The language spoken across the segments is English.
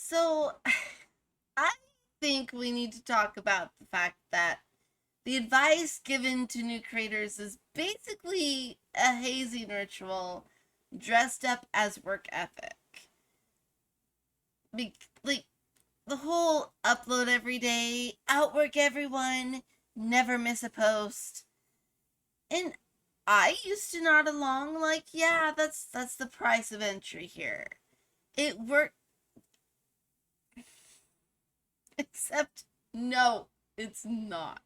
So, I think we need to talk about the fact that the advice given to new creators is basically a hazing ritual dressed up as work ethic. Like, the whole upload every day, outwork everyone, never miss a post. And I used to nod along like, yeah, that's the price of entry here. It worked, except no, it's not.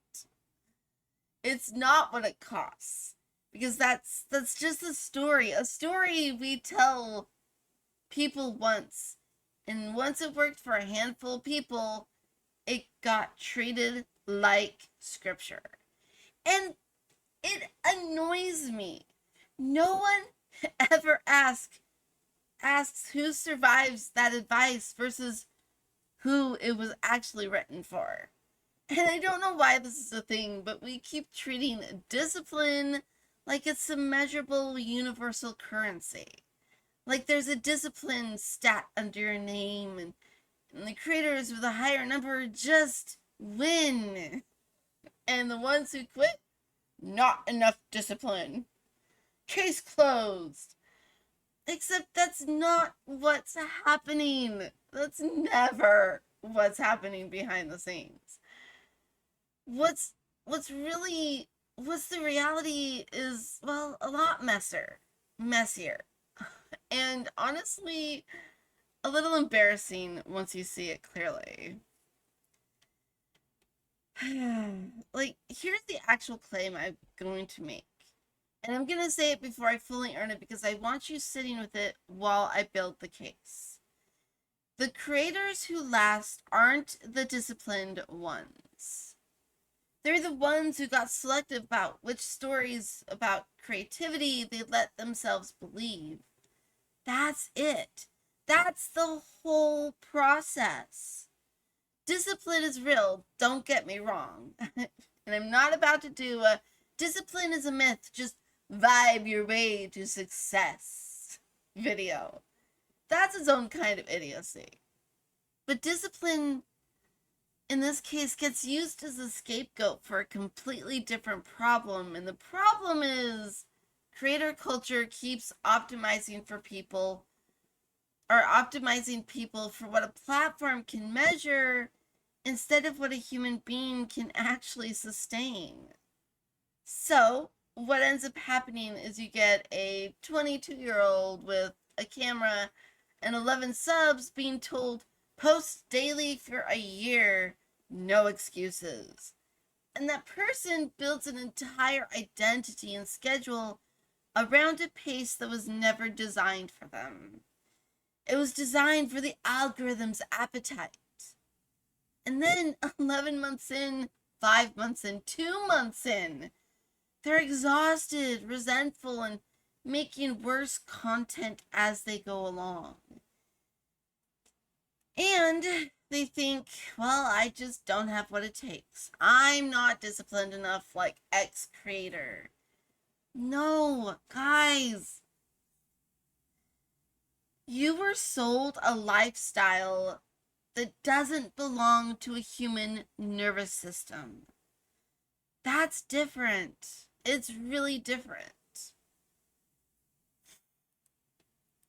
It's not what it costs. Because that's just a story. A story we tell people once. And once it worked for a handful of people, it got treated like scripture. And it annoys me. No one ever asks who survives that advice versus who it was actually written for. And I don't know why this is a thing, but we keep treating discipline like it's a measurable universal currency. Like there's a discipline stat under your name, and the creators with a higher number just win. And the ones who quit, not enough discipline. Case closed. Except that's not what's happening. That's never what's happening behind the scenes. What's what's the reality is, well, a lot messier. And honestly, a little embarrassing once you see it clearly. Like, here's the actual claim I'm going to make. And I'm going to say it before I fully earn it because I want you sitting with it while I build the case. The creators who last aren't the disciplined ones. They're the ones who got selective about which stories about creativity they let themselves believe. That's it. That's the whole process. Discipline is real, don't get me wrong. And I'm not about to do a discipline is a myth, just vibe your way to success video. That's its own kind of idiocy. But discipline in this case gets used as a scapegoat for a completely different problem. And the problem is creator culture keeps optimizing for people or optimizing people for what a platform can measure instead of what a human being can actually sustain. So, what ends up happening is you get a 22-year-old with a camera and 11 subs being told post daily for a year, no excuses. And that person builds an entire identity and schedule around a pace that was never designed for them. It was designed for the algorithm's appetite. And then 11 months in, 5 months in, 2 months in, they're exhausted, resentful, and making worse content as they go along. And they think, well, I just don't have what it takes. I'm not disciplined enough like X creator. No, guys. You were sold a lifestyle that doesn't belong to a human nervous system. That's different. It's really different.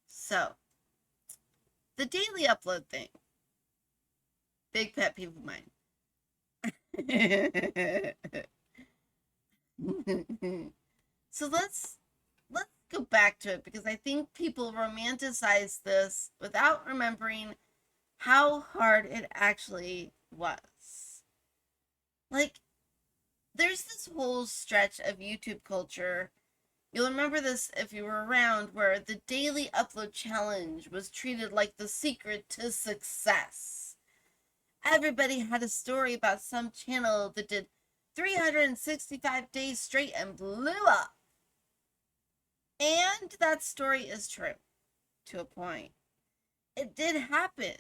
So, the daily upload thing. Big pet peeve of mine. So let's go back to it because I think people romanticize this without remembering how hard it actually was. Like, there's this whole stretch of YouTube culture. You'll remember this if you were around, where the daily upload challenge was treated like the secret to success. Everybody had a story about some channel that did 365 days straight and blew up. And that story is true to a point. It did happen.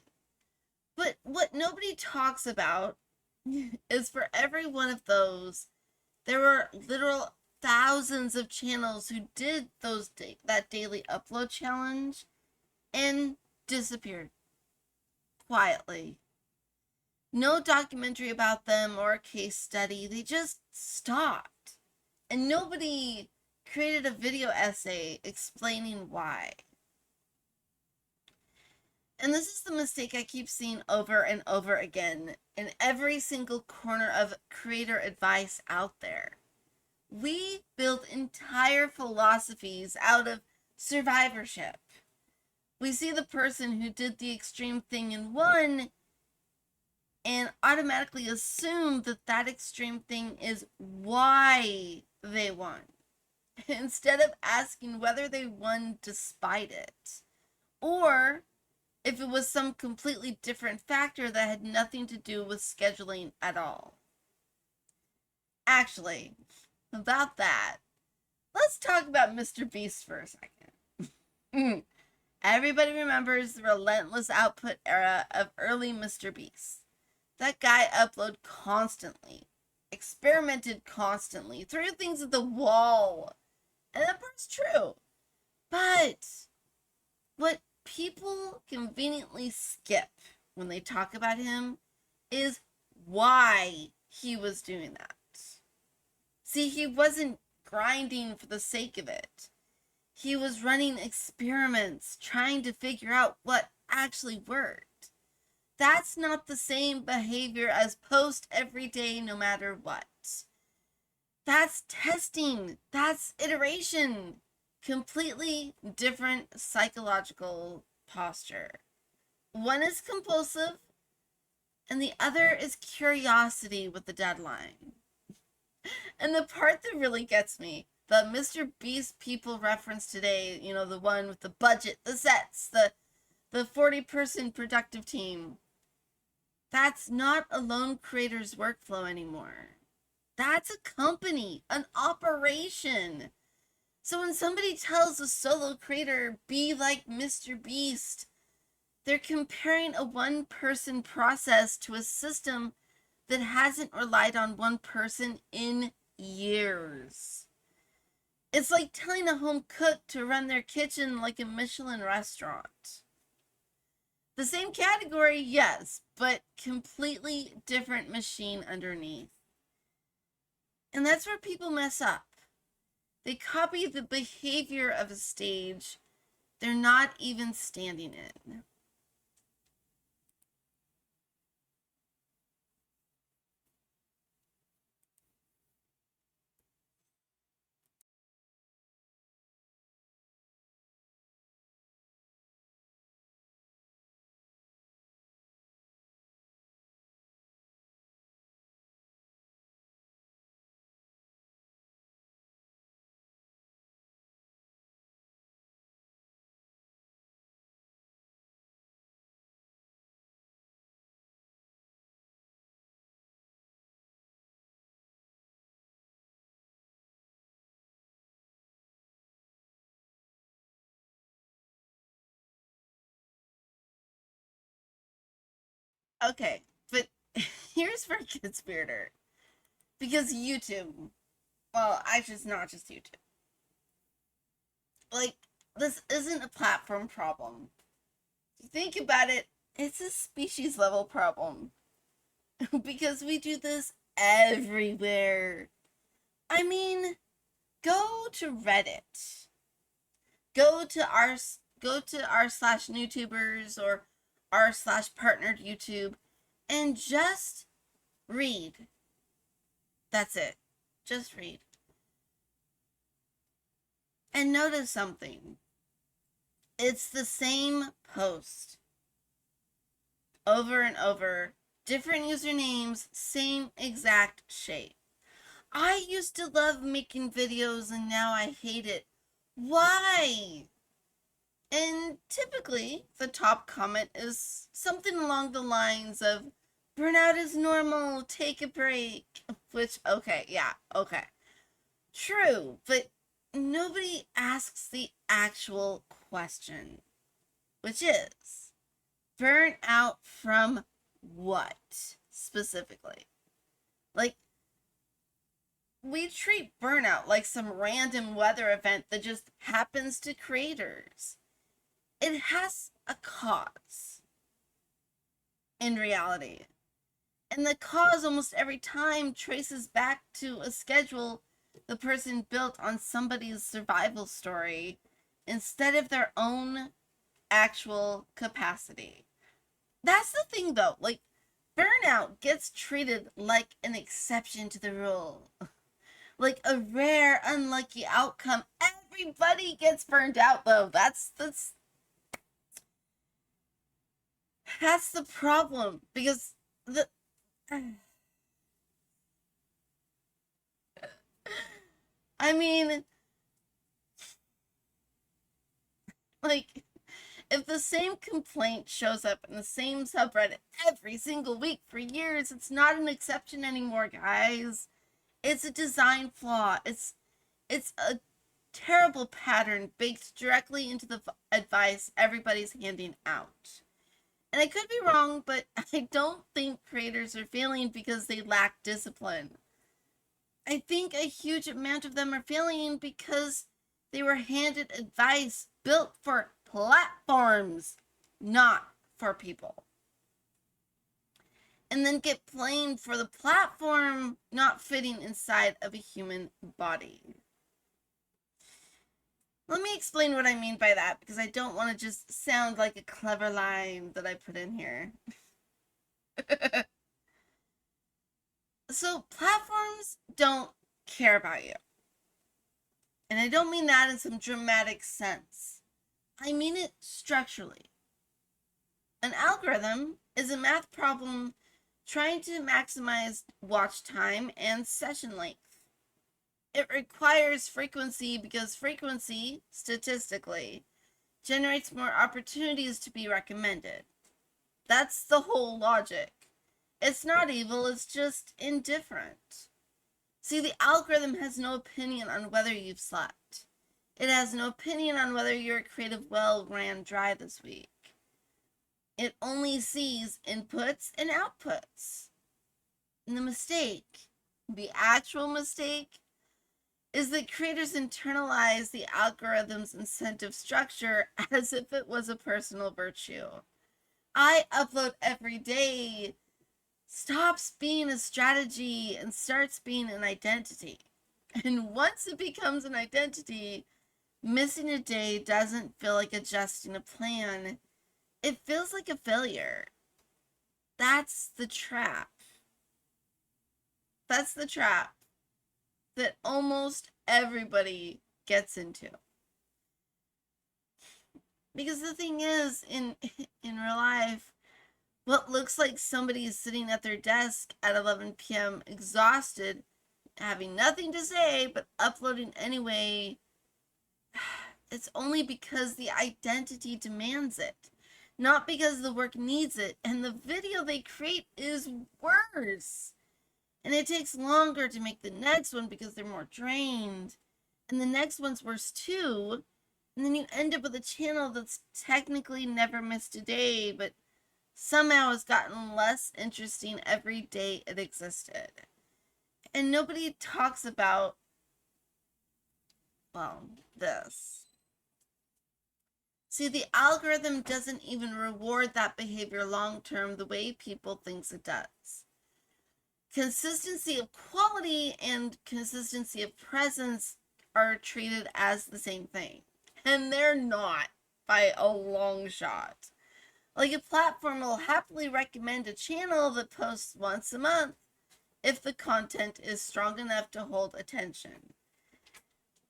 But what nobody talks about is for every one of those, there were literal thousands of channels who did that daily upload challenge and disappeared. quietly. No documentary about them or a case study. They just stopped. And nobody created a video essay explaining why. And this is the mistake I keep seeing over and over again in every single corner of creator advice out there. We build entire philosophies out of survivorship. We see the person who did the extreme thing and won and automatically assume that that extreme thing is why they won, instead of asking whether they won despite it, or if it was some completely different factor that had nothing to do with scheduling at all. Actually, about that, let's talk about MrBeast for a second. Everybody remembers the relentless output era of early MrBeast. That guy uploaded constantly, experimented constantly, threw things at the wall. And that part's true. But what people conveniently skip when they talk about him is why he was doing that. See, he wasn't grinding for the sake of it. He was running experiments, trying to figure out what actually worked. That's not the same behavior as post every day no matter what. That's testing. That's iteration. Completely different psychological posture. One is compulsive, and the other is curiosity with the deadline. And the part that really gets me, the MrBeast people reference today, you know, the one with the budget, the sets, the 40-person productive team. That's not a lone creator's workflow anymore. That's a company, an operation. So when somebody tells a solo creator, be like MrBeast, they're comparing a one-person process to a system that hasn't relied on one person in years. It's like telling a home cook to run their kitchen like a Michelin restaurant. The same category, yes, but completely different machine underneath. And that's where people mess up. They copy the behavior of a stage they're not even standing in. Okay, but here's where it gets weirder. Because YouTube, well, actually, it's not just YouTube. Like, this isn't a platform problem. If you think about it, it's a species level problem. Because we do this everywhere. I mean, go to Reddit. Go to r slash YouTubers or r slash partnered YouTube and just read. That's it. Just read. And notice something. It's the same post over and over, different usernames, same exact shape. I used to love making videos and now I hate it. Why? And typically, the top comment is something along the lines of, burnout is normal, take a break. Which, okay, yeah, okay. True, but nobody asks the actual question, which is, burn out from what specifically? Like, we treat burnout like some random weather event that just happens to creators. It has a cause. in reality. And the cause almost every time traces back to a schedule the person built on somebody's survival story instead of their own actual capacity. That's the thing though, like burnout gets treated like an exception to the rule. Like a rare, unlucky outcome. Everybody gets burned out though. That's the problem. Because the I mean, like if the same complaint shows up in the same subreddit every single week for years, it's not an exception anymore, guys. It's a design flaw. It's a terrible pattern baked directly into the advice everybody's handing out. And I could be wrong, but I don't think creators are failing because they lack discipline. I think a huge amount of them are failing because they were handed advice built for platforms, not for people. And then get blamed for the platform not fitting inside of a human body. Let me explain what I mean by that because I don't want to just sound like a clever line that I put in here. So, platforms don't care about you. And I don't mean that in some dramatic sense. I mean it structurally. An algorithm is a math problem trying to maximize watch time and session length. It requires frequency because frequency, statistically, generates more opportunities to be recommended. That's the whole logic. It's not evil, it's just indifferent. See, the algorithm has no opinion on whether you've slept. It has no opinion on whether your creative well ran dry this week. It only sees inputs and outputs. And the actual mistake, is that creators internalize the algorithm's incentive structure as if it was a personal virtue. I upload every day stops being a strategy and starts being an identity. And once it becomes an identity, missing a day doesn't feel like adjusting a plan. It feels like a failure. That's the trap. That's the trap that almost everybody gets into. Because the thing is, in real life, what looks like somebody is sitting at their desk at 11 p.m. exhausted, having nothing to say, but uploading anyway, it's only because the identity demands it. Not because the work needs it. And the video they create is worse. And it takes longer to make the next one because they're more drained. And the next one's worse too. And then you end up with a channel that's technically never missed a day, but somehow has gotten less interesting every day it existed. And nobody talks about, well, this. See, the algorithm doesn't even reward that behavior long term the way people think it does. Consistency of quality and consistency of presence are treated as the same thing. And they're not by a long shot. Like a platform will happily recommend a channel that posts once a month if the content is strong enough to hold attention.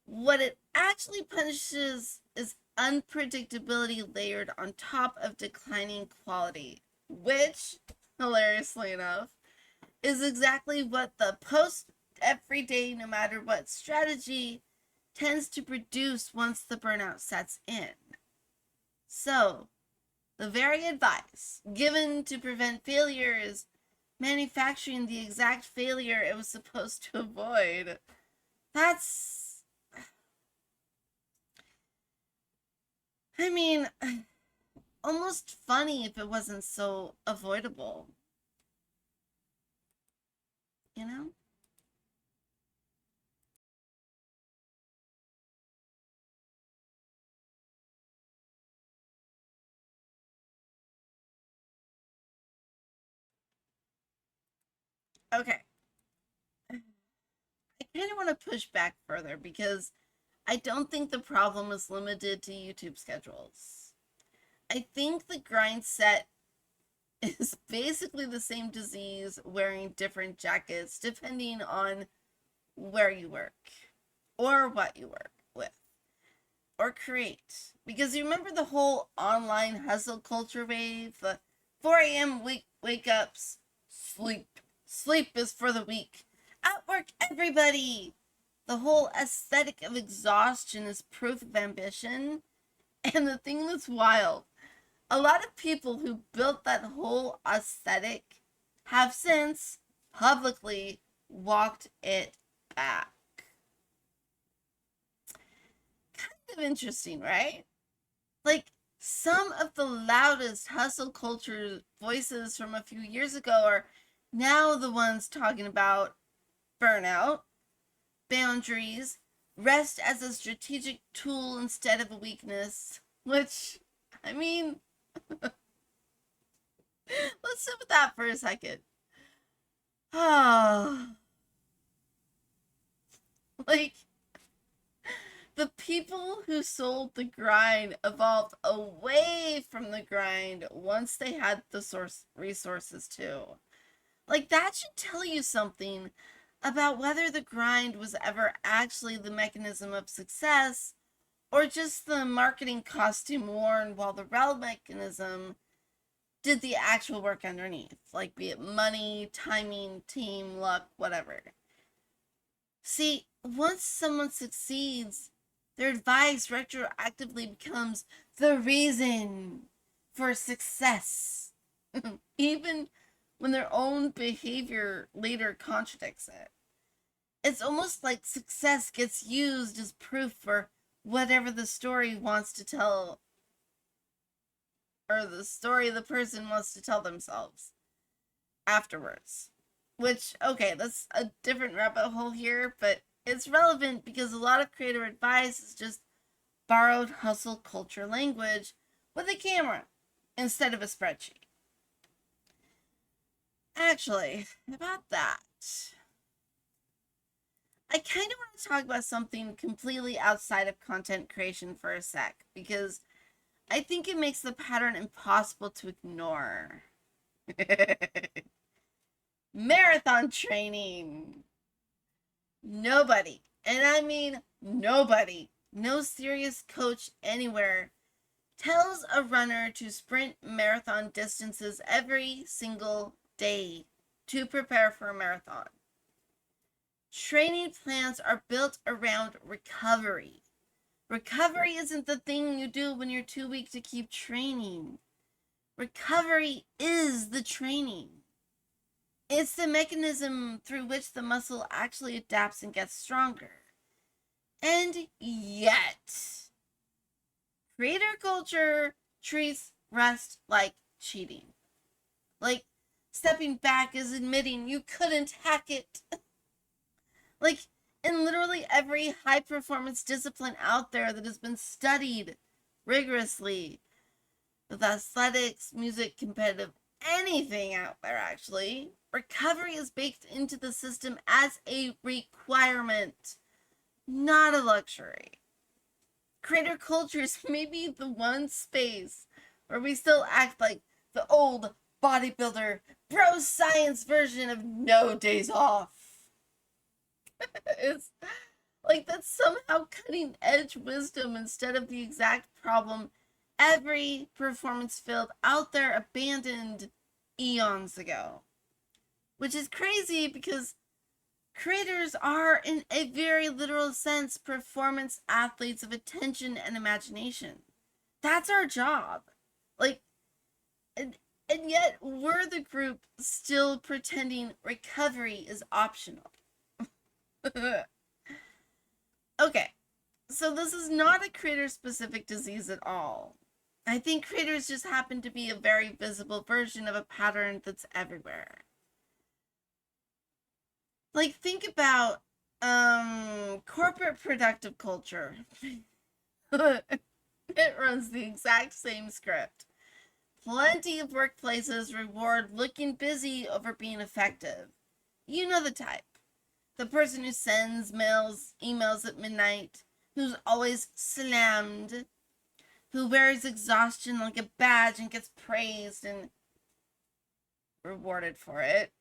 What it actually punishes is unpredictability layered on top of declining quality, which, hilariously enough, is exactly what the post every day, no matter what strategy, tends to produce once the burnout sets in. So, the very advice given to prevent failure is manufacturing the exact failure it was supposed to avoid. That's, I mean, almost funny if it wasn't so avoidable. You know? Okay. I kind of want to push back further because I don't think the problem is limited to YouTube schedules. I think the grind set is basically the same disease wearing different jackets depending on where you work or what you work with or create. Because you remember the whole online hustle culture wave? The 4 a.m. wake ups, sleep. Sleep is for the weak. Outwork everybody. The whole aesthetic of exhaustion is proof of ambition. And the thing that's wild, a lot of people who built that whole aesthetic have since publicly walked it back. Kind of interesting, right? Like, some of the loudest hustle culture voices from a few years ago are now the ones talking about burnout, boundaries, rest as a strategic tool instead of a weakness, which, I mean, let's sit with that for a second. Oh, like, the people who sold the grind evolved away from the grind once they had the resources too. Like, that should tell you something about whether the grind was ever actually the mechanism of success or just the marketing costume worn while the real mechanism did the actual work underneath, like be it money, timing, team, luck, whatever. See, once someone succeeds, their advice retroactively becomes the reason for success, even when their own behavior later contradicts it. It's almost like success gets used as proof for whatever the story wants to tell, or the story the person wants to tell themselves afterwards. Which, okay, that's a different rabbit hole here, but it's relevant because a lot of creator advice is just borrowed hustle culture language with a camera instead of a spreadsheet. Actually, about that, I kind of want to talk about something completely outside of content creation for a sec, because I think it makes the pattern impossible to ignore. Marathon training. Nobody, and I mean nobody, no serious coach anywhere tells a runner to sprint marathon distances every single day to prepare for a marathon. Training plans are built around recovery. Recovery isn't the thing you do when you're too weak to keep training. Recovery is the training. It's the mechanism through which the muscle actually adapts and gets stronger. And yet, creator culture treats rest like cheating. Like, stepping back is admitting you couldn't hack it. Like, in literally every high performance discipline out there that has been studied rigorously, with athletics, music, competitive, anything out there actually, recovery is baked into the system as a requirement, not a luxury. Creator culture is maybe the one space where we still act like the old bodybuilder, bro science version of no days off. It's like that's somehow cutting edge wisdom instead of the exact problem every performance field out there abandoned eons ago. Which is crazy because creators are, in a very literal sense, performance athletes of attention and imagination. That's our job. Like, and yet we're the group still pretending recovery is optional. Okay, so this is not a creator specific disease at all. I think creators just happen to be a very visible version of a pattern that's everywhere. Like, think about corporate productive culture. It runs the exact same script. Plenty of workplaces reward looking busy over being effective. You know the type. The person who sends emails at midnight, who's always slammed, who wears exhaustion like a badge and gets praised and rewarded for it.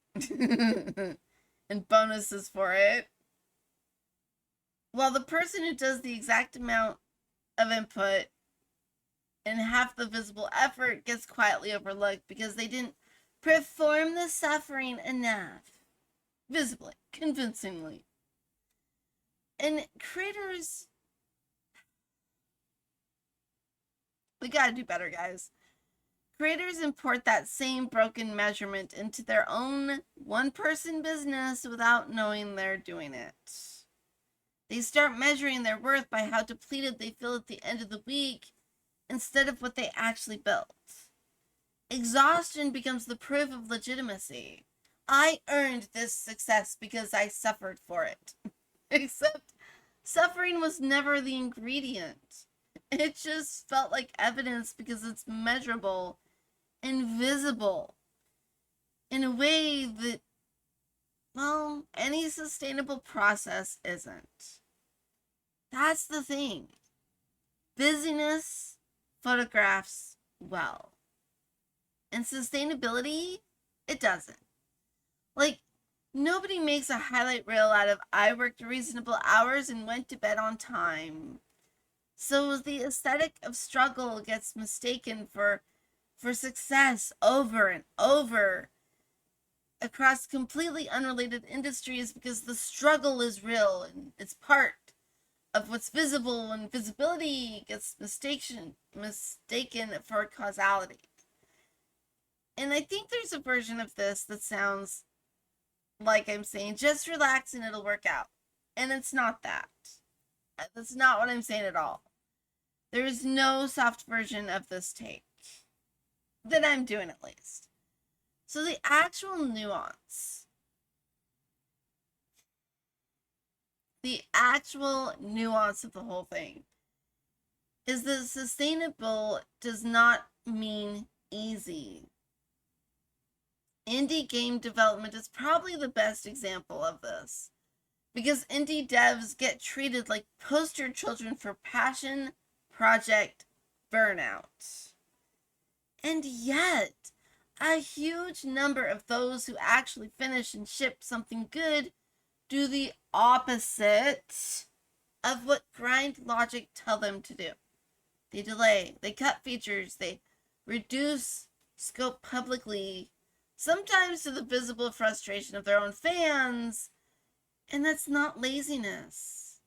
And bonuses for it. While the person who does the exact amount of input and half the visible effort gets quietly overlooked because they didn't perform the suffering enough, visibly, convincingly. And creators, we gotta do better, guys. Creators import that same broken measurement into their own one-person business without knowing they're doing it. They start measuring their worth by how depleted they feel at the end of the week instead of what they actually built. Exhaustion becomes the proof of legitimacy. I earned this success because I suffered for it. Except suffering was never the ingredient. It just felt like evidence because it's measurable and visible in a way that, well, any sustainable process isn't. That's the thing. Busyness photographs well. And sustainability, it doesn't. Like, nobody makes a highlight reel out of I worked reasonable hours and went to bed on time. So the aesthetic of struggle gets mistaken for success over and over across completely unrelated industries because the struggle is real and it's part of what's visible, and visibility gets mistaken for causality. And I think there's a version of this that sounds like I'm saying, just relax and it'll work out. And it's not that. That's not what I'm saying at all. There is no soft version of this take that I'm doing, at least. So the actual nuance of the whole thing is that sustainable does not mean easy. Indie game development is probably the best example of this, because indie devs get treated like poster children for passion project burnout. And yet, a huge number of those who actually finish and ship something good do the opposite of what grind logic tell them to do. They delay, they cut features, they reduce scope publicly, sometimes to the visible frustration of their own fans. And that's not laziness.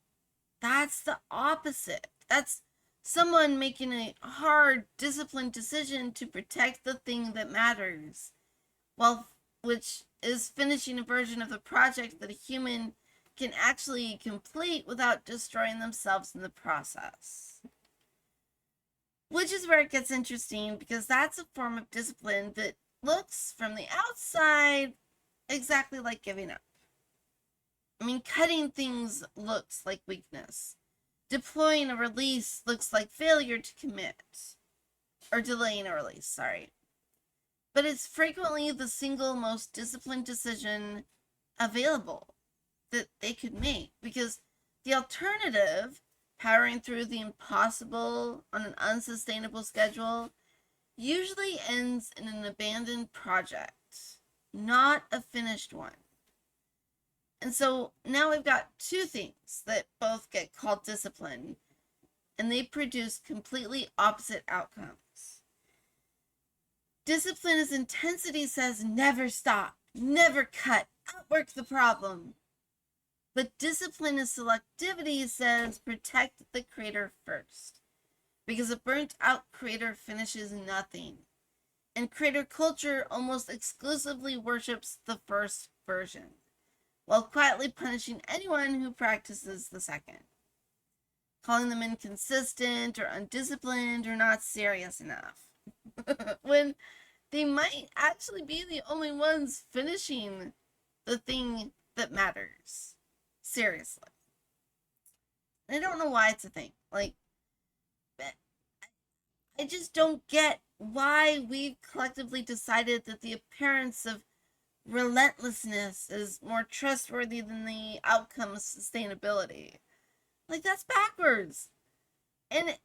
That's the opposite. That's someone making a hard, disciplined decision to protect the thing that matters, which is finishing a version of the project that a human can actually complete without destroying themselves in the process. Which is where it gets interesting, because that's a form of discipline that looks from the outside exactly like giving up. I mean, cutting things looks like weakness. Deploying a release looks like failure to commit. Or delaying a release, sorry. But it's frequently the single most disciplined decision available that they could make, because the alternative, powering through the impossible on an unsustainable schedule, usually ends in an abandoned project, not a finished one. And so now we've got two things that both get called discipline, and they produce completely opposite outcomes. Discipline as intensity says never stop, never cut, outwork the problem. But discipline as selectivity says protect the creator first, because a burnt out creator finishes nothing. And creator culture almost exclusively worships the first version, while quietly punishing anyone who practices the second, calling them inconsistent or undisciplined or not serious enough, when they might actually be the only ones finishing the thing that matters. Seriously. I don't know why it's a thing. Like, I just don't get why we've collectively decided that the appearance of relentlessness is more trustworthy than the outcome of sustainability. Like, that's backwards. And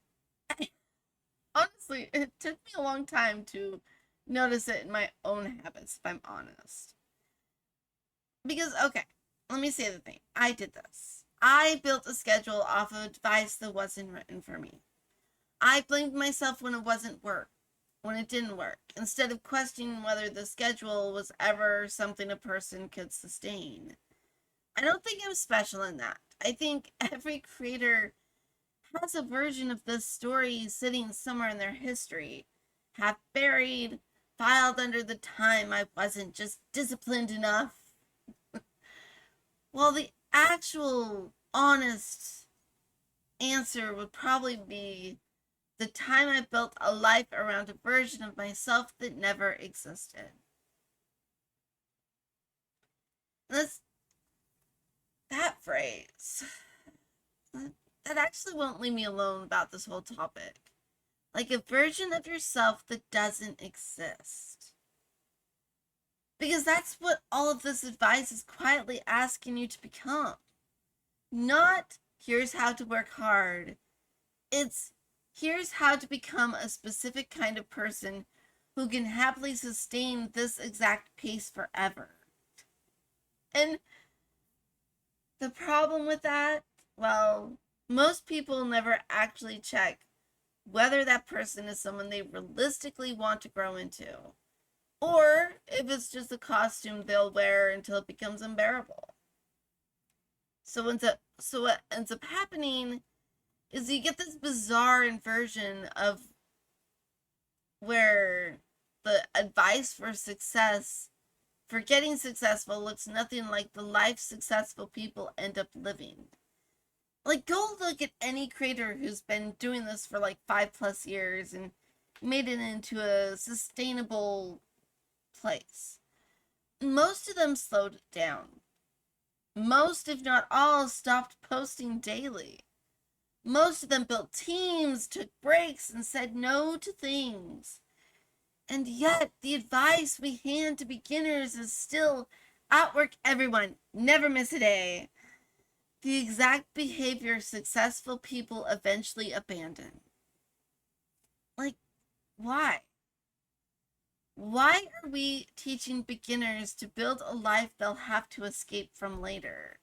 honestly, it took me a long time to notice it in my own habits, if I'm honest. Because, okay, let me say the thing. I did this. I built a schedule off of advice that wasn't written for me. I blamed myself when it didn't work, instead of questioning whether the schedule was ever something a person could sustain. I don't think I'm special in that. I think every creator has a version of this story sitting somewhere in their history, half buried, filed under the time I wasn't just disciplined enough. Well, the actual honest answer would probably be the time I built a life around a version of myself that never existed. This that phrase that actually won't leave me alone about this whole topic. Like a version of yourself that doesn't exist. Because that's what all of this advice is quietly asking you to become. Not here's how to work hard. It's here's how to become a specific kind of person who can happily sustain this exact pace forever. And the problem with that, well, most people never actually check whether that person is someone they realistically want to grow into, or if it's just a costume they'll wear until it becomes unbearable. So what ends up happening is you get this bizarre inversion of where the advice for getting successful looks nothing like the life successful people end up living. Like, go look at any creator who's been doing this for like 5+ years and made it into a sustainable place. Most of them slowed it down. Most, if not all, stopped posting daily. Most of them built teams, took breaks, and said no to things. And yet, the advice we hand to beginners is still outwork everyone, never miss a day. The exact behavior successful people eventually abandon. Like, why? Why are we teaching beginners to build a life they'll have to escape from later?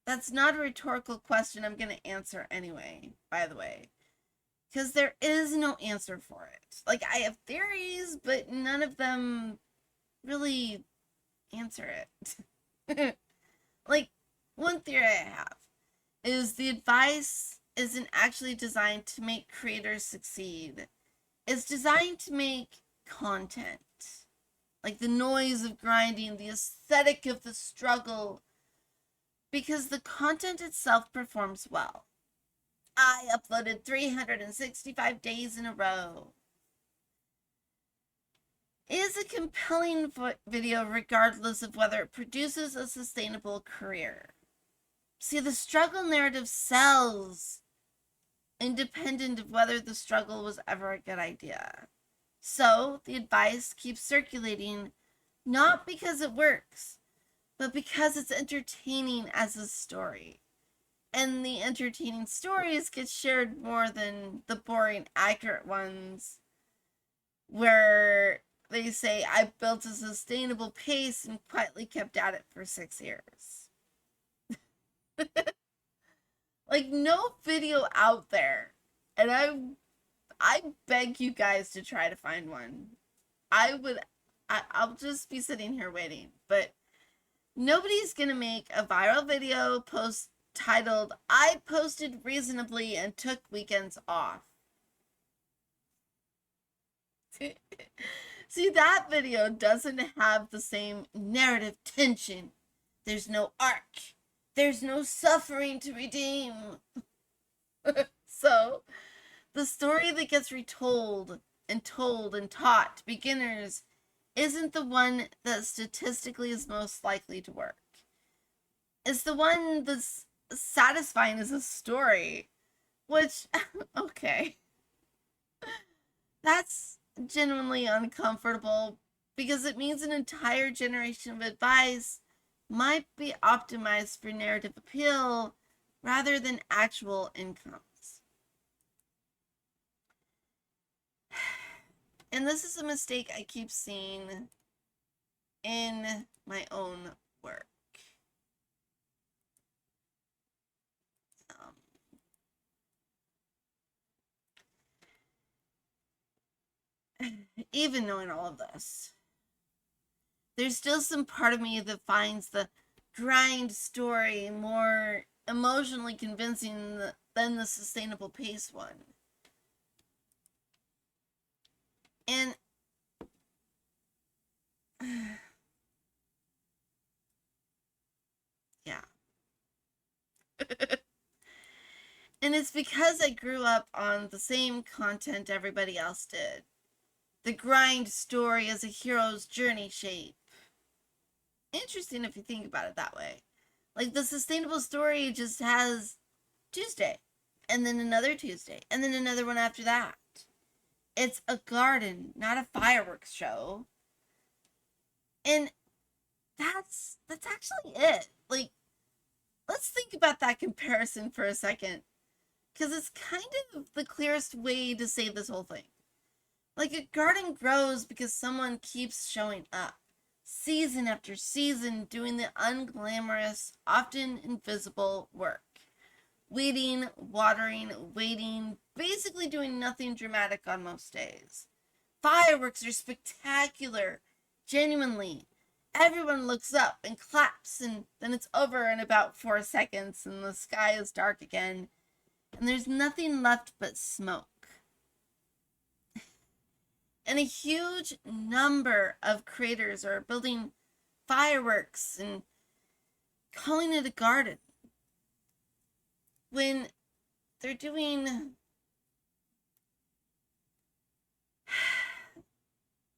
That's not a rhetorical question I'm going to answer anyway, by the way. Because there is no answer for it. Like, I have theories, but none of them really answer it. Like, one theory I have is the advice isn't actually designed to make creators succeed. It's designed to make content. Like the noise of grinding, the aesthetic of the struggle, because the content itself performs well. I uploaded 365 days in a row. It is a compelling video regardless of whether it produces a sustainable career. See, the struggle narrative sells, independent of whether the struggle was ever a good idea. So, the advice keeps circulating, not because it works, but because it's entertaining as a story. And the entertaining stories get shared more than the boring, accurate ones, where they say, I built a sustainable pace and quietly kept at it for 6 years. Like, no video out there, and I beg you guys to try to find one. I'll just be sitting here waiting, but nobody's gonna make a viral video post titled, I posted reasonably and took weekends off. See, that video doesn't have the same narrative tension. There's no arc. There's no suffering to redeem. So, the story that gets retold and told and taught to beginners isn't the one that statistically is most likely to work. It's the one that's satisfying as a story, which, okay. That's genuinely uncomfortable because it means an entire generation of advice might be optimized for narrative appeal rather than actual incomes. And this is a mistake I keep seeing in my own work. Even knowing all of this, there's still some part of me that finds the grind story more emotionally convincing than the sustainable pace one. And yeah. And it's because I grew up on the same content everybody else did. The grind story as a hero's journey shape. Interesting if you think about it that way. Like the sustainable story just has Tuesday, and then another Tuesday, and then another one after that. It's a garden, not a fireworks show. And that's actually it. Like, let's think about that comparison for a second, because it's kind of the clearest way to say this whole thing. Like, a garden grows because someone keeps showing up, season after season, doing the unglamorous, often invisible work. Weeding, watering, waiting, basically doing nothing dramatic on most days. Fireworks are spectacular, genuinely. Everyone looks up and claps, and then it's over in about 4 seconds, and the sky is dark again, and there's nothing left but smoke. And a huge number of creators are building fireworks and calling it a garden when they're doing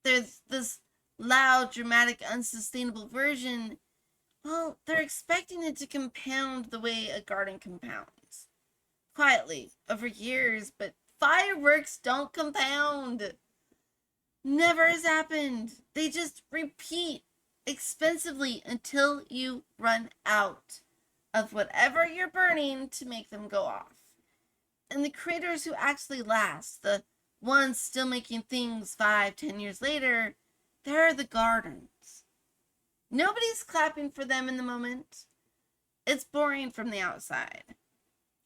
there's this loud, dramatic, unsustainable version. Well, they're expecting it to compound the way a garden compounds. Quietly, over years, but fireworks don't compound. Never has happened. They just repeat expensively until you run out of whatever you're burning to make them go off. And the creators who actually last, the ones still making things 5-10 years later, they're the gardens. Nobody's clapping for them in the moment. It's boring from the outside.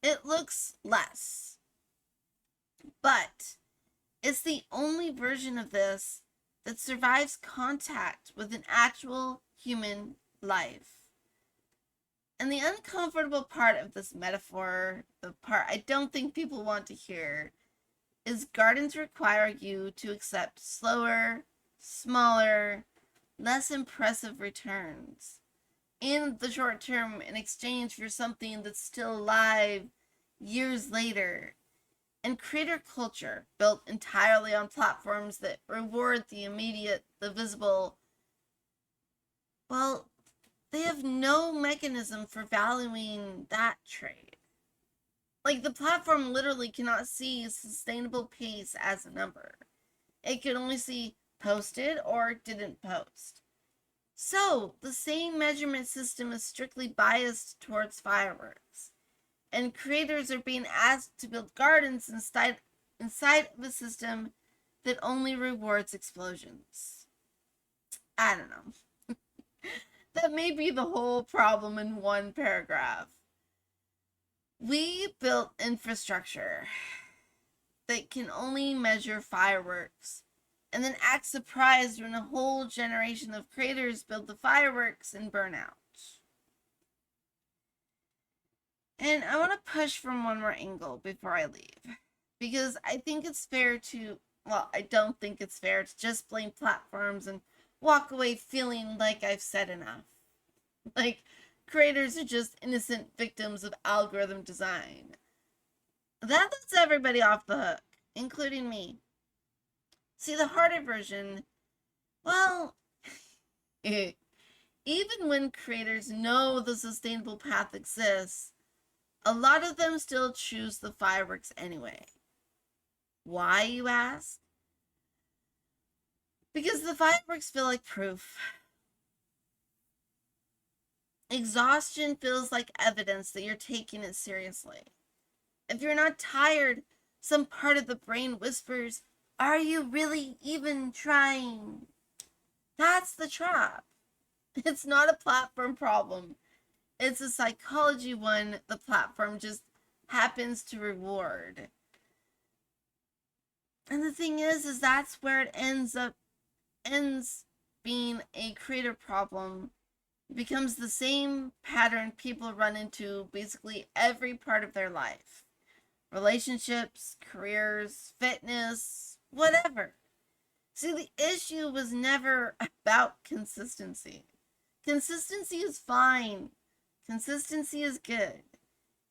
It looks less. But it's the only version of this that survives contact with an actual human life. And the uncomfortable part of this metaphor, the part I don't think people want to hear, is gardens require you to accept slower, smaller, less impressive returns in the short term in exchange for something that's still alive years later. And creator culture, built entirely on platforms that reward the immediate, the visible, well, they have no mechanism for valuing that trade. Like, the platform literally cannot see sustainable pace as a number. It can only see posted or didn't post. So, the same measurement system is strictly biased towards fireworks. And creators are being asked to build gardens inside of a system that only rewards explosions. I don't know. That may be the whole problem in one paragraph. We built infrastructure that can only measure fireworks and then act surprised when a whole generation of creators build the fireworks and burn out. And I want to push from one more angle before I leave, because I think it's fair to, well, I don't think it's fair to just blame platforms and walk away feeling like I've said enough. Like, creators are just innocent victims of algorithm design. That lets everybody off the hook, including me. See, the harder version, well, even when creators know the sustainable path exists, a lot of them still choose the fireworks anyway. Why, you ask? Because the fireworks feel like proof. Exhaustion feels like evidence that you're taking it seriously. If you're not tired, some part of the brain whispers, "Are you really even trying?" That's the trap. It's not a platform problem. It's a psychology one the platform just happens to reward. And the thing is that's where it ends being a creator problem. It becomes the same pattern people run into basically every part of their life. Relationships, careers, fitness, whatever. See, the issue was never about consistency. Consistency is fine. Consistency is good.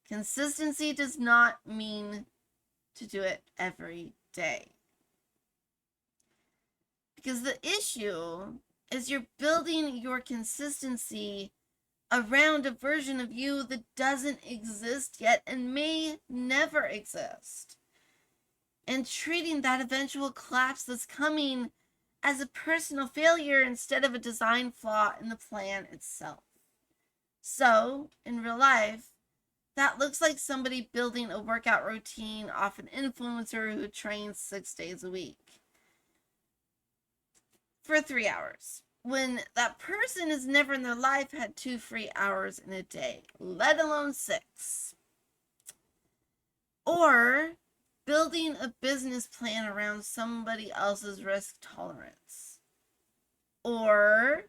Consistency does not mean to do it every day. Because the issue is you're building your consistency around a version of you that doesn't exist yet and may never exist. And treating that eventual collapse that's coming as a personal failure instead of a design flaw in the plan itself. So, in real life, that looks like somebody building a workout routine off an influencer who trains 6 days a week for 3 hours, when that person has never in their life had 2 free hours in a day, let alone 6. Or building a business plan around somebody else's risk tolerance. Or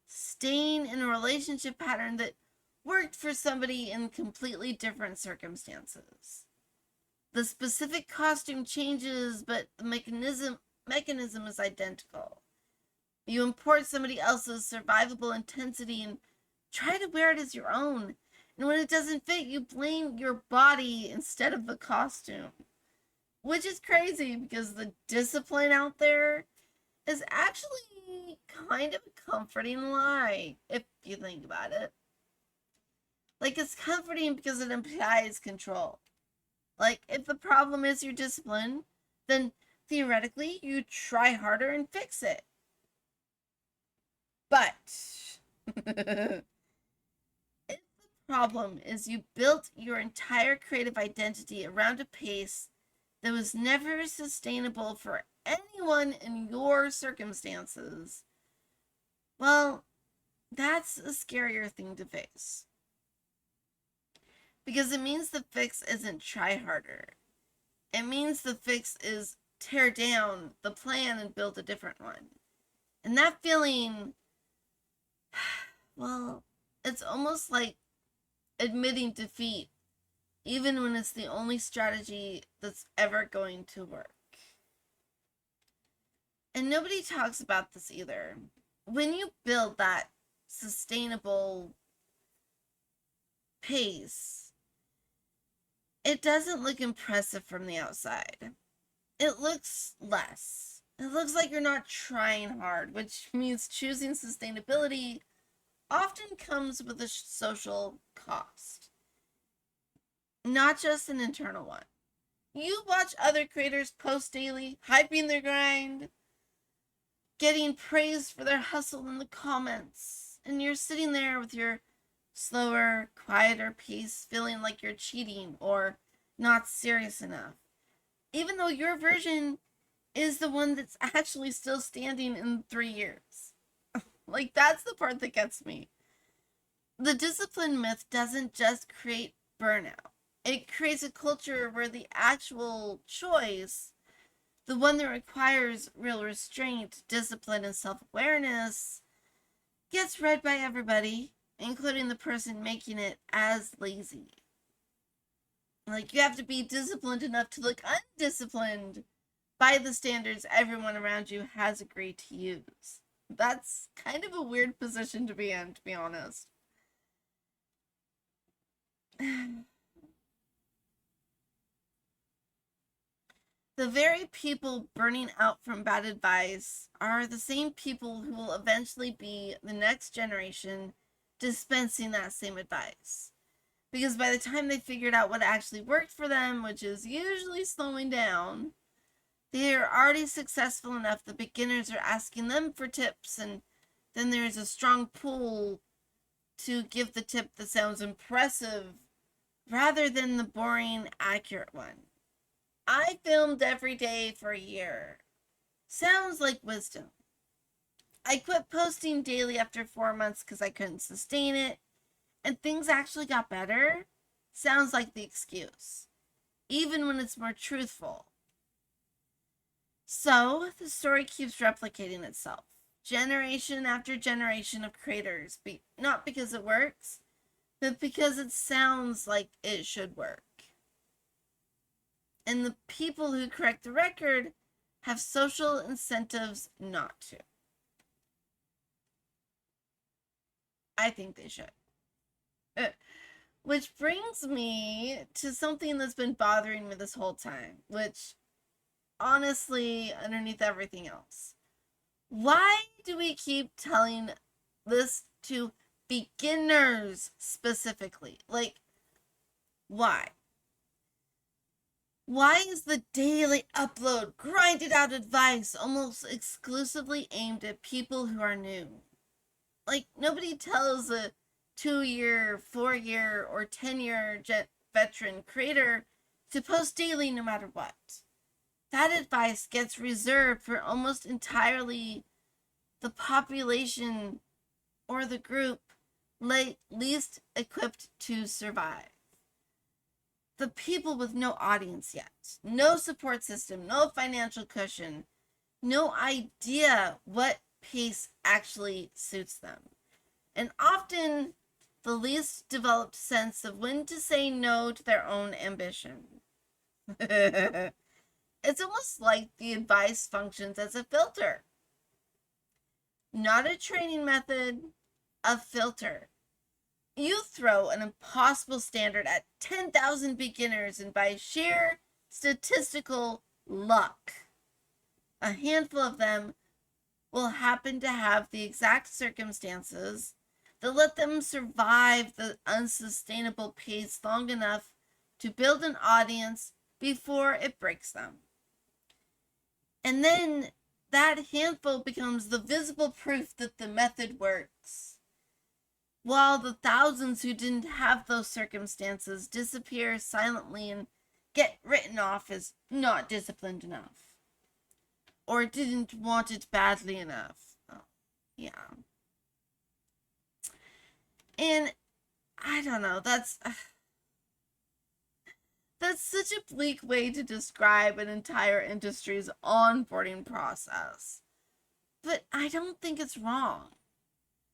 staying in a relationship pattern that worked for somebody in completely different circumstances. The specific costume changes, but the mechanism is identical. You import somebody else's survivable intensity and try to wear it as your own. And when it doesn't fit, you blame your body instead of the costume. Which is crazy because the discipline out there is actually kind of a comforting lie, if you think about it. Like, it's comforting because it implies control. Like, if the problem is your discipline, then theoretically you try harder and fix it. But if the problem is you built your entire creative identity around a pace that was never sustainable for anyone in your circumstances, well, that's a scarier thing to face. Because it means the fix isn't try harder. It means the fix is tear down the plan and build a different one. And that feeling, well, it's almost like admitting defeat, even when it's the only strategy that's ever going to work. And nobody talks about this either. When you build that sustainable pace, it doesn't look impressive from the outside. It looks less. It looks like you're not trying hard, which means choosing sustainability often comes with a social cost, not just an internal one. You watch other creators post daily, hyping their grind, getting praised for their hustle in the comments, and you're sitting there with your slower, quieter pace, feeling like you're cheating or not serious enough, even though your version is the one that's actually still standing in 3 years. Like, that's the part that gets me. The discipline myth doesn't just create burnout. It creates a culture where the actual choice, the one that requires real restraint, discipline, and self-awareness, gets read by everybody, including the person making it, as lazy. Like, you have to be disciplined enough to look undisciplined by the standards everyone around you has agreed to use. That's kind of a weird position to be in, to be honest. The very people burning out from bad advice are the same people who will eventually be the next generation dispensing that same advice. Because by the time they figured out what actually worked for them, which is usually slowing down, They are already successful enough that beginners are asking them for tips, and then there's a strong pull to give the tip that sounds impressive rather than the boring, accurate one. I filmed every day for a year. Sounds like wisdom. I quit posting daily after 4 months because I couldn't sustain it, and things actually got better. Sounds like the excuse, even when it's more truthful. So the story keeps replicating itself, generation after generation of creators, not because it works, but because it sounds like it should work. And the people who correct the record have social incentives not to. I think they should. Which brings me to something that's been bothering me this whole time, which honestly, underneath everything else, why do we keep telling this to beginners specifically? Like, why? Why is the daily upload grinded out advice almost exclusively aimed at people who are new? Like, nobody tells a 2-year, 4-year, or 10-year veteran creator to post daily no matter what. That advice gets reserved for almost entirely the population or the group least equipped to survive. The people with no audience yet, no support system, no financial cushion, no idea what pace actually suits them, and often the least developed sense of when to say no to their own ambition. It's almost like the advice functions as a filter. Not a training method, a filter. You throw an impossible standard at 10,000 beginners, and by sheer statistical luck, a handful of them will happen to have the exact circumstances that let them survive the unsustainable pace long enough to build an audience before it breaks them. And then that handful becomes the visible proof that the method works, while the thousands who didn't have those circumstances disappear silently and get written off as not disciplined enough, or didn't want it badly enough. Oh, yeah. And I don't know, that's such a bleak way to describe an entire industry's onboarding process. But I don't think it's wrong.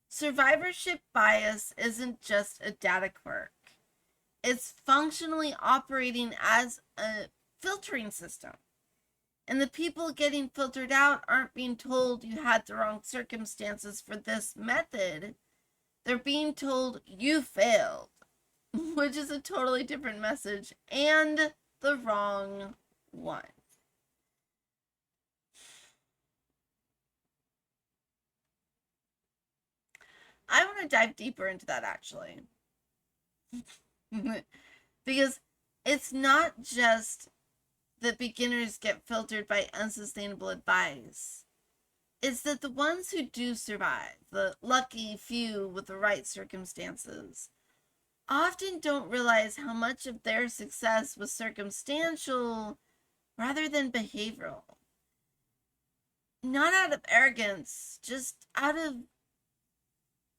Survivorship bias isn't just a data quirk. It's functionally operating as a filtering system. And the people getting filtered out aren't being told you had the wrong circumstances for this method. They're being told you failed, which is a totally different message and the wrong one. I want to dive deeper into that actually. Because it's not just that beginners get filtered by unsustainable advice. It's that the ones who do survive, the lucky few with the right circumstances, often don't realize how much of their success was circumstantial rather than behavioral. Not out of arrogance, just out of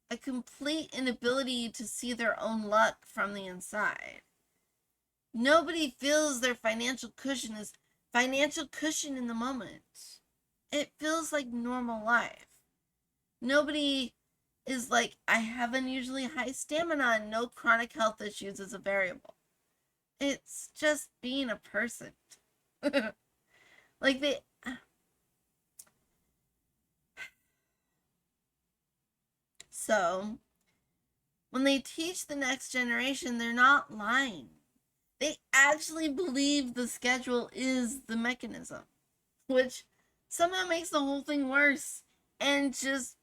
a complete inability to see their own luck from the inside. Nobody feels their financial cushion is financial cushion in the moment. It feels like normal life. Nobody is like, I have unusually high stamina and no chronic health issues as a variable. It's just being a person. Like they... So, when they teach the next generation, they're not lying. They actually believe the schedule is the mechanism, which somehow makes the whole thing worse and just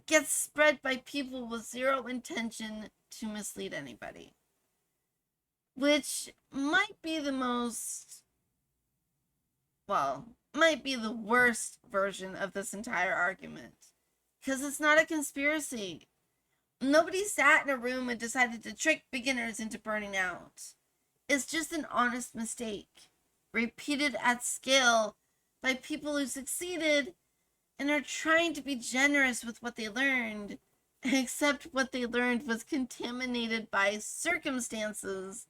gets spread by people with zero intention to mislead anybody. Which might be the most well, might be the worst version of this entire argument. Because it's not a conspiracy. Nobody sat in a room and decided to trick beginners into burning out. It's just an honest mistake, repeated at scale by people who succeeded and are trying to be generous with what they learned, except what they learned was contaminated by circumstances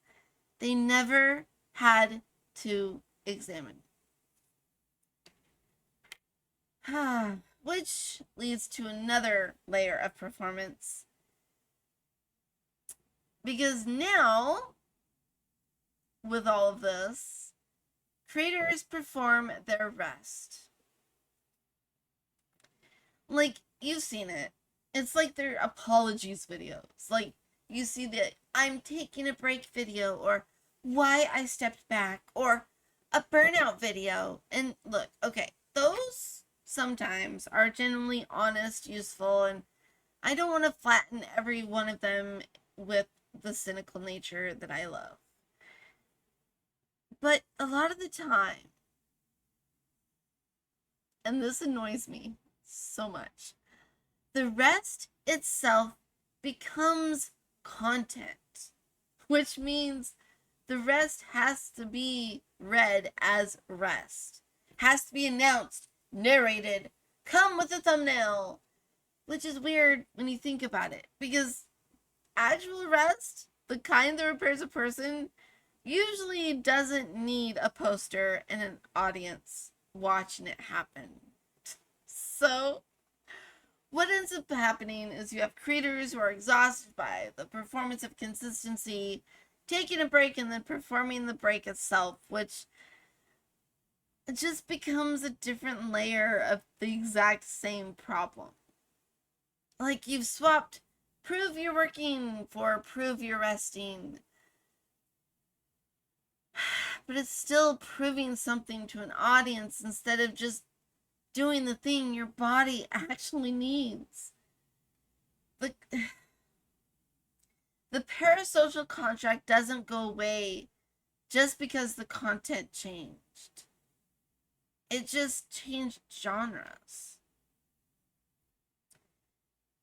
they never had to examine. Which leads to another layer of performance. Because now, with all of this, creators perform their rest. Like, you've seen it. It's like their apologies videos. Like, you see the I'm taking a break video, or why I stepped back, or a burnout video. And look, okay, those sometimes are genuinely honest, useful, and I don't want to flatten every one of them with the cynical nature that I love. But a lot of the time, and this annoys me so much, the rest itself becomes content, which means the rest has to be read as rest, has to be announced, narrated, come with a thumbnail, which is weird when you think about it, because actual rest, the kind that repairs a person, usually doesn't need a poster and an audience watching it happen. So, what ends up happening is you have creators who are exhausted by the performance of consistency, taking a break and then performing the break itself, which just becomes a different layer of the exact same problem. Like, you've swapped prove you're working for prove you're resting. But it's still proving something to an audience instead of just doing the thing your body actually needs. The parasocial contract doesn't go away just because the content changed. It just changed genres.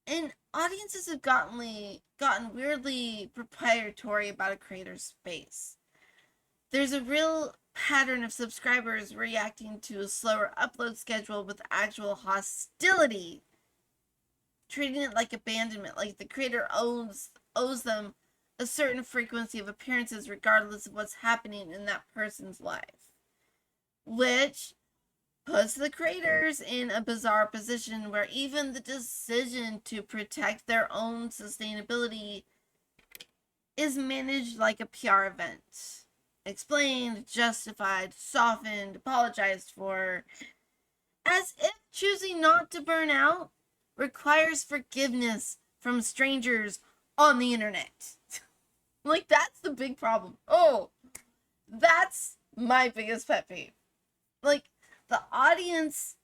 And audiences have gotten weirdly proprietary about a creator's space. There's a real pattern of subscribers reacting to a slower upload schedule with actual hostility, treating it like abandonment, like the creator owes them a certain frequency of appearances regardless of what's happening in that person's life, which puts the creators in a bizarre position where even the decision to protect their own sustainability is managed like a PR event. Explained, justified, softened, apologized for, as if choosing not to burn out requires forgiveness from strangers on the internet. Like, that's the big problem. Oh, that's my biggest pet peeve. Like, the audience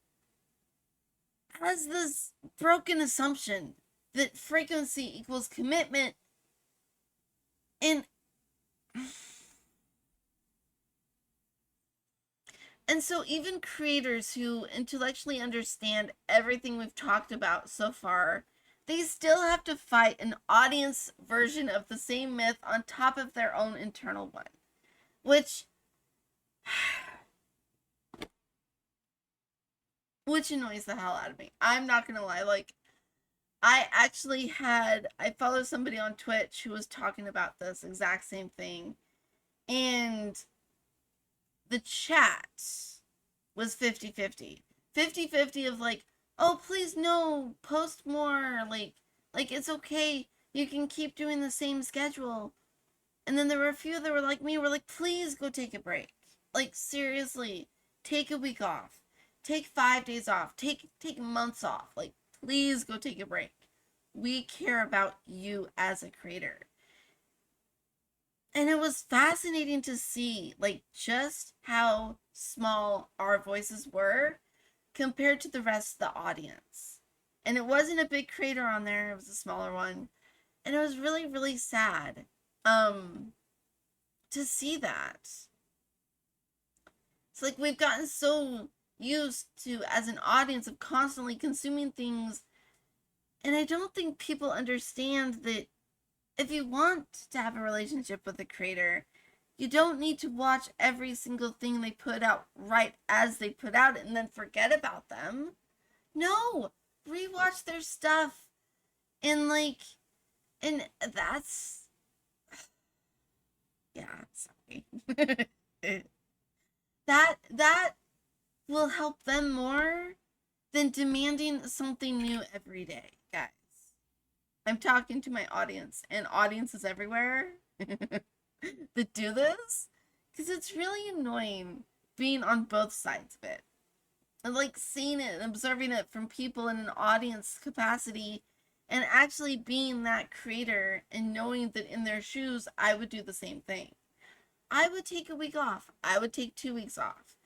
has this broken assumption that frequency equals commitment, and so even creators who intellectually understand everything we've talked about so far, they still have to fight an audience version of the same myth on top of their own internal one, which annoys the hell out of me. I'm not gonna lie. Like, I follow somebody on Twitch who was talking about this exact same thing, and the chat was 50-50. 50-50 of like, oh, please no, post more, like it's okay, you can keep doing the same schedule. And then there were a few that were like me, were like, please go take a break. Like, seriously, take a week off. Take 5 days off. Take months off. Like, please go take a break. We care about you as a creator. And it was fascinating to see, like, just how small our voices were compared to the rest of the audience. And it wasn't a big creator on there, it was a smaller one. And it was really, really sad to see that. It's like we've gotten so used to, as an audience, of constantly consuming things. And I don't think people understand that if you want to have a relationship with a creator, you don't need to watch every single thing they put out right as they put out it and then forget about them. No, rewatch their stuff. And like, and that's, yeah, sorry. that will help them more than demanding something new every day, guys. I'm talking to my audience and audiences everywhere that do this, because it's really annoying being on both sides of it. And like seeing it and observing it from people in an audience capacity and actually being that creator and knowing that in their shoes, I would do the same thing. I would take a week off. I would take 2 weeks off.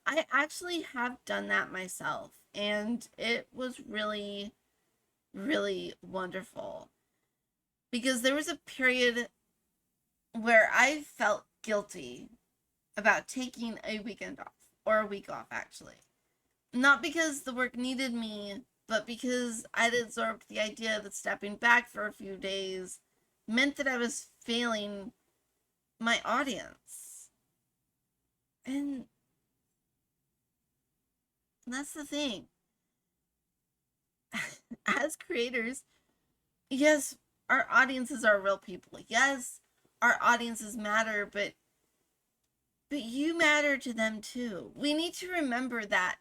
I actually have done that myself, and it was really, really wonderful. Because there was a period where I felt guilty about taking a weekend off, or a week off, actually. Not because the work needed me, but because I'd absorbed the idea that stepping back for a few days meant that I was failing my audience. And that's the thing. As creators, yes, our audiences are real people. Yes, our audiences matter, but you matter to them too. We need to remember that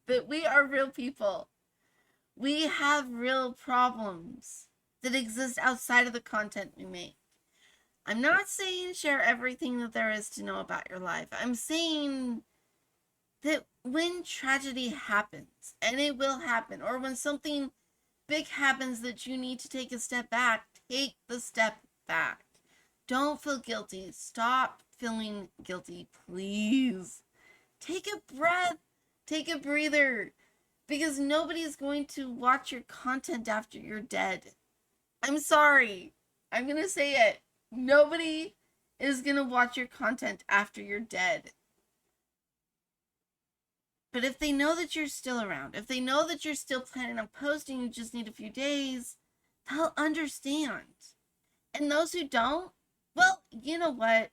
that we are real people. We have real problems that exist outside of the content we make. I'm not saying share everything that there is to know about your life. I'm saying that when tragedy happens, and it will happen, or when something big happens that you need to take a step back, take the step back. Don't feel guilty. Stop feeling guilty, please. Take a breath. Take a breather. Because nobody's going to watch your content after you're dead. I'm sorry. I'm going to say it. Nobody is going to watch your content after you're dead. But if they know that you're still around, if they know that you're still planning on posting, you just need a few days, they'll understand. And those who don't, well, you know what?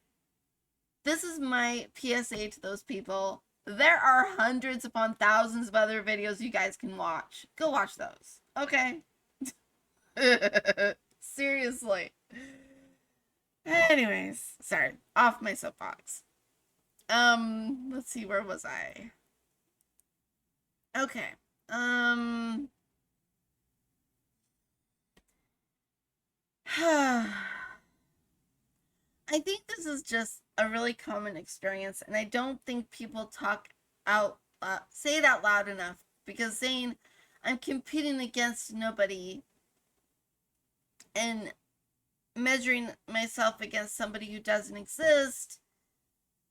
This is my PSA to those people. There are hundreds upon thousands of other videos you guys can watch. Go watch those. Okay? Seriously. Anyways, sorry. Off my soapbox. Let's see, where was I? Okay. I think this is just a really common experience, and I don't think people say it out loud enough, because saying I'm competing against nobody and measuring myself against somebody who doesn't exist,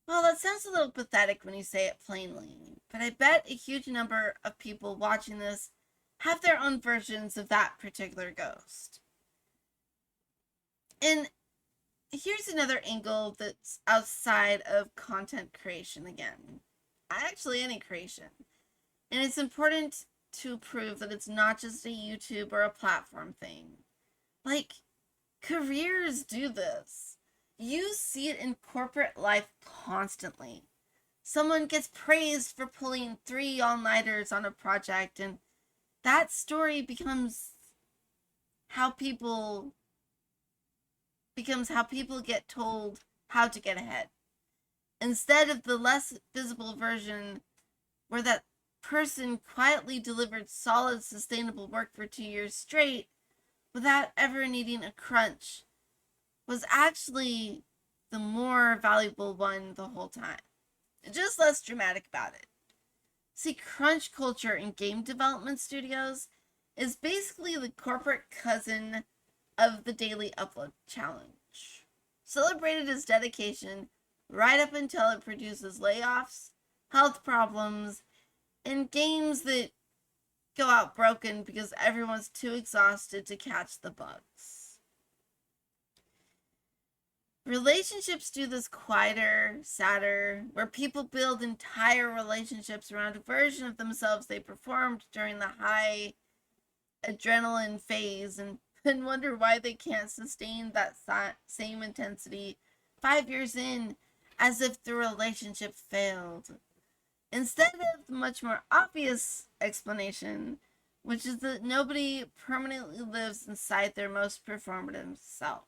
well, that sounds a little pathetic when you say it plainly, but I bet a huge number of people watching this have their own versions of that particular ghost. And here's another angle that's outside of content creation again. Actually, any creation. And it's important to prove that it's not just a YouTube or a platform thing. Like, careers do this. You see it in corporate life constantly. Someone gets praised for pulling 3 all-nighters on a project, and that story becomes how people get told how to get ahead. Instead of the less visible version where that person quietly delivered solid, sustainable work for 2 years straight without ever needing a crunch, was actually the more valuable one the whole time. Just less dramatic about it. See, crunch culture in game development studios is basically the corporate cousin of the daily upload challenge. Celebrated as dedication right up until it produces layoffs, health problems, and games that go out broken because everyone's too exhausted to catch the bugs. Relationships do this quieter, sadder, where people build entire relationships around a version of themselves they performed during the high adrenaline phase and wonder why they can't sustain that same intensity 5 years in, as if the relationship failed. Instead of the much more obvious explanation, which is that nobody permanently lives inside their most performative self.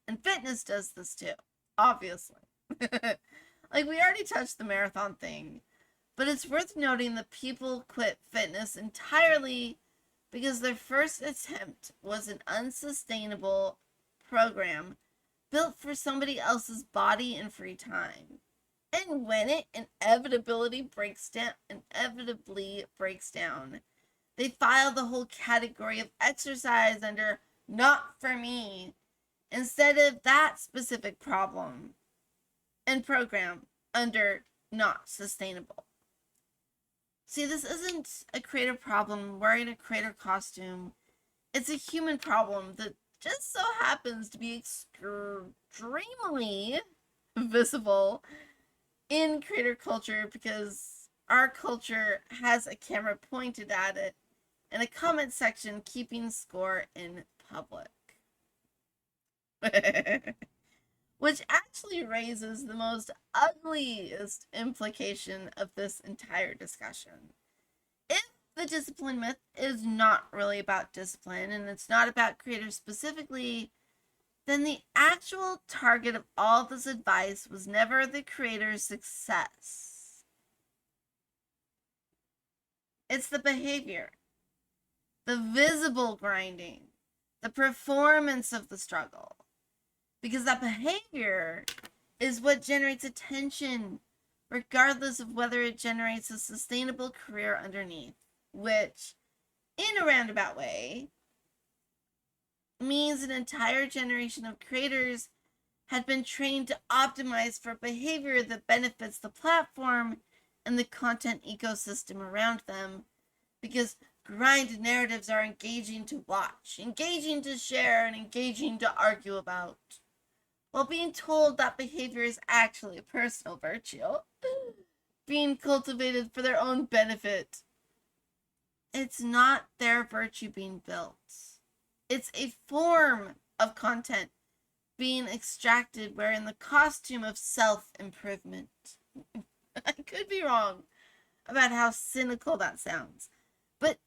And fitness does this too, obviously. Like, we already touched the marathon thing, but it's worth noting that people quit fitness entirely because their first attempt was an unsustainable program built for somebody else's body and free time. And when it inevitably breaks down, they file the whole category of exercise under not for me instead of that specific problem and program under not sustainable. See, this isn't a creator problem wearing a creator costume. It's a human problem that just so happens to be extremely visible in creator culture because our culture has a camera pointed at it and a comment section keeping score in public. Which actually raises the most ugliest implication of this entire discussion. If the discipline myth is not really about discipline and it's not about creators specifically, then the actual target of all this advice was never the creator's success. It's the behavior, the visible grinding, the performance of the struggle. Because that behavior is what generates attention, regardless of whether it generates a sustainable career underneath, which, in a roundabout way, means an entire generation of creators had been trained to optimize for behavior that benefits the platform and the content ecosystem around them, because grind narratives are engaging to watch, engaging to share, and engaging to argue about, while being told that behavior is actually a personal virtue, being cultivated for their own benefit. It's not their virtue being built. It's a form of content being extracted wearing the costume of self-improvement. I could be wrong about how cynical that sounds, but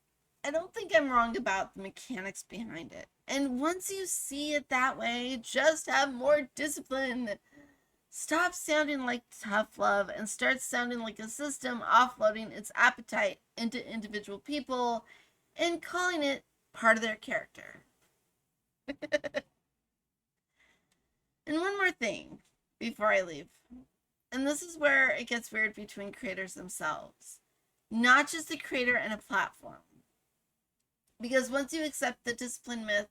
I don't think I'm wrong about the mechanics behind it. And once you see it that way, just have more discipline. Stop sounding like tough love and start sounding like a system offloading its appetite into individual people and calling it part of their character. And one more thing before I leave. And this is where it gets weird between creators themselves, not just the creator and a platform. Because once you accept the discipline myth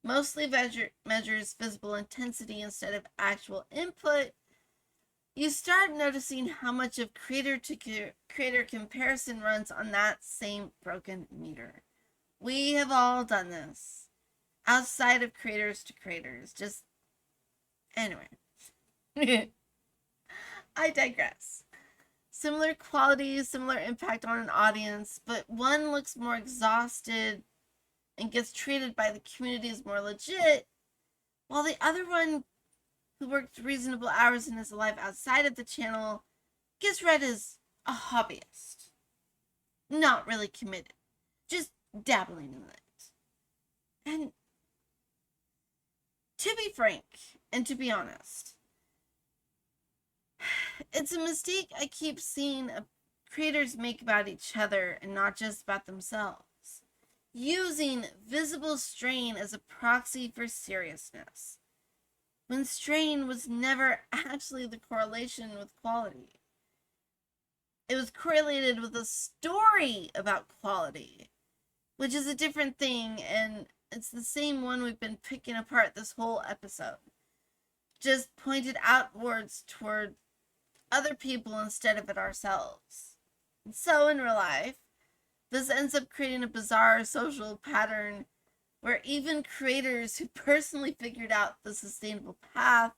mostly measures visible intensity instead of actual input, you start noticing how much of creator to creator comparison runs on that same broken meter. We have all done this. Outside of creators to creators. Just, anyway. I digress. Similar qualities, similar impact on an audience, but one looks more exhausted and gets treated by the community as more legit, while the other one, who worked reasonable hours and is alive outside of the channel, gets read as a hobbyist. Not really committed. Just dabbling in it. And to be frank, and to be honest, it's a mistake I keep seeing creators make about each other and not just about themselves. Using visible strain as a proxy for seriousness, when strain was never actually the correlation with quality. It was correlated with a story about quality, which is a different thing, and it's the same one we've been picking apart this whole episode. Just pointed outwards toward other people instead of at ourselves. And so in real life, this ends up creating a bizarre social pattern where even creators who personally figured out the sustainable path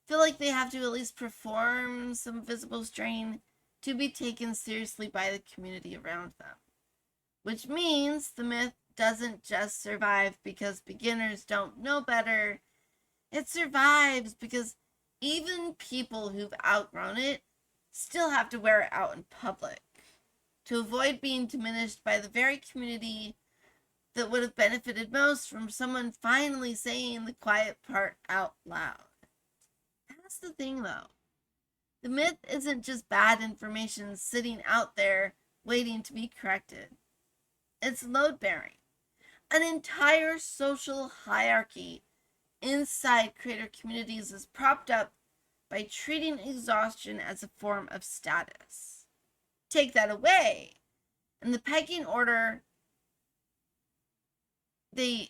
feel like they have to at least perform some visible strain to be taken seriously by the community around them. Which means the myth doesn't just survive because beginners don't know better. It survives because even people who've outgrown it still have to wear it out in public to avoid being diminished by the very community that would have benefited most from someone finally saying the quiet part out loud. That's the thing, though. The myth isn't just bad information sitting out there waiting to be corrected. It's load bearing. An entire social hierarchy inside creator communities is propped up by treating exhaustion as a form of status. Take that away, and the pecking order it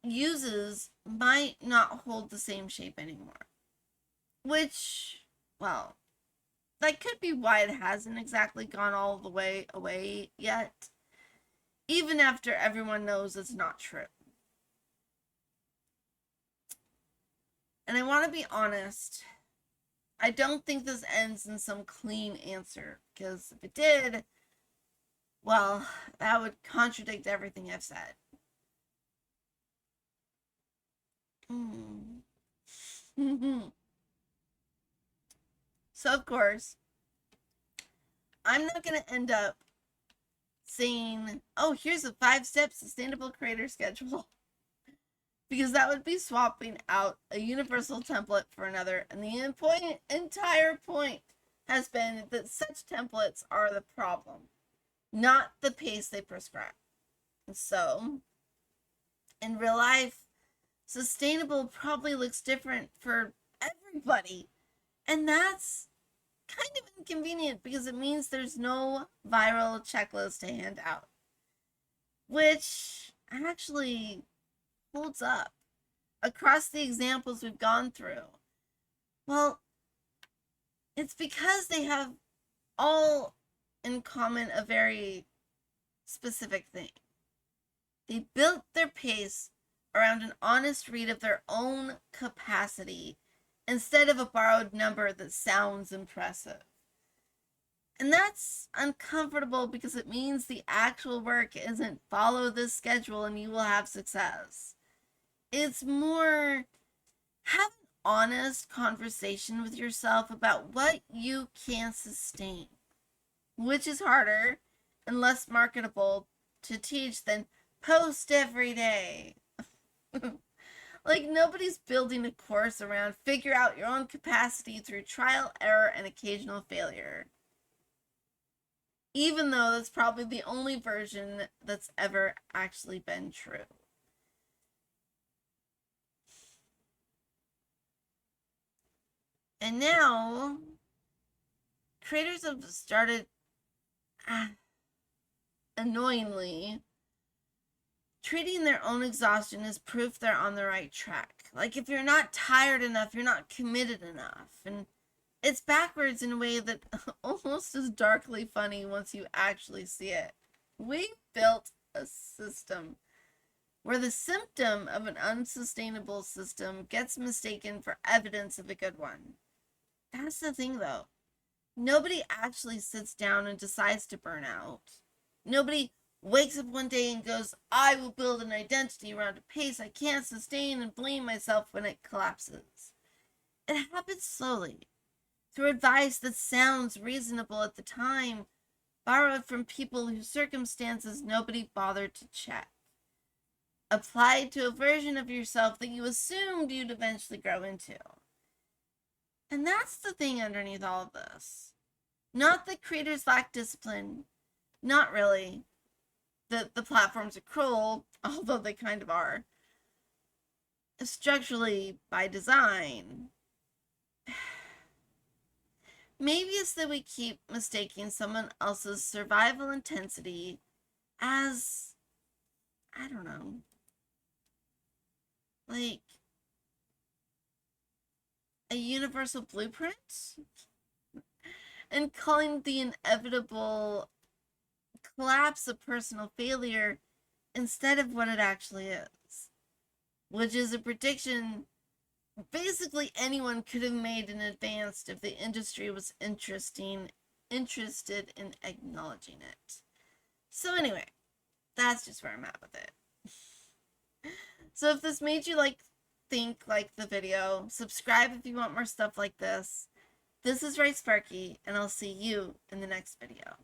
uses might not hold the same shape anymore. Which, well, that could be why it hasn't exactly gone all the way away yet, even after everyone knows it's not true. And I want to be honest, I don't think this ends in some clean answer, because if it did, well, that would contradict everything I've said. So, of course, I'm not going to end up saying, oh, here's a 5-step sustainable creator schedule. Because that would be swapping out a universal template for another. And the entire point has been that such templates are the problem, not the pace they prescribe. And so, in real life, sustainable probably looks different for everybody. And that's kind of inconvenient because it means there's no viral checklist to hand out, which actually holds up across the examples we've gone through. Well, it's because they have all in common a very specific thing. They built their pace around an honest read of their own capacity instead of a borrowed number that sounds impressive. And that's uncomfortable because it means the actual work isn't follow this schedule and you will have success. It's more have an honest conversation with yourself about what you can sustain, which is harder and less marketable to teach than post every day. Like, nobody's building a course around figure out your own capacity through trial, error, and occasional failure. Even though that's probably the only version that's ever actually been true. And now, creators have started, annoyingly, treating their own exhaustion as proof they're on the right track. Like, if you're not tired enough, you're not committed enough. And it's backwards in a way that almost is darkly funny once you actually see it. We built a system where the symptom of an unsustainable system gets mistaken for evidence of a good one. That's the thing, though. Nobody actually sits down and decides to burn out. Nobody wakes up one day and goes, I will build an identity around a pace I can't sustain and blame myself when it collapses. It happens slowly, through advice that sounds reasonable at the time, borrowed from people whose circumstances nobody bothered to check, applied to a version of yourself that you assumed you'd eventually grow into. And that's the thing underneath all of this. Not that creators lack discipline. Not really. That the platforms are cruel, although they kind of are. Structurally, by design. Maybe it's that we keep mistaking someone else's survival intensity as, I don't know, like a universal blueprint, and calling the inevitable collapse of personal failure instead of what it actually is, which is a prediction basically anyone could have made in advance if the industry was interested in acknowledging it. So anyway, that's just where I'm at with it. So if this made you like the video, subscribe if you want more stuff like this. This is WriteSparky, and I'll see you in the next video.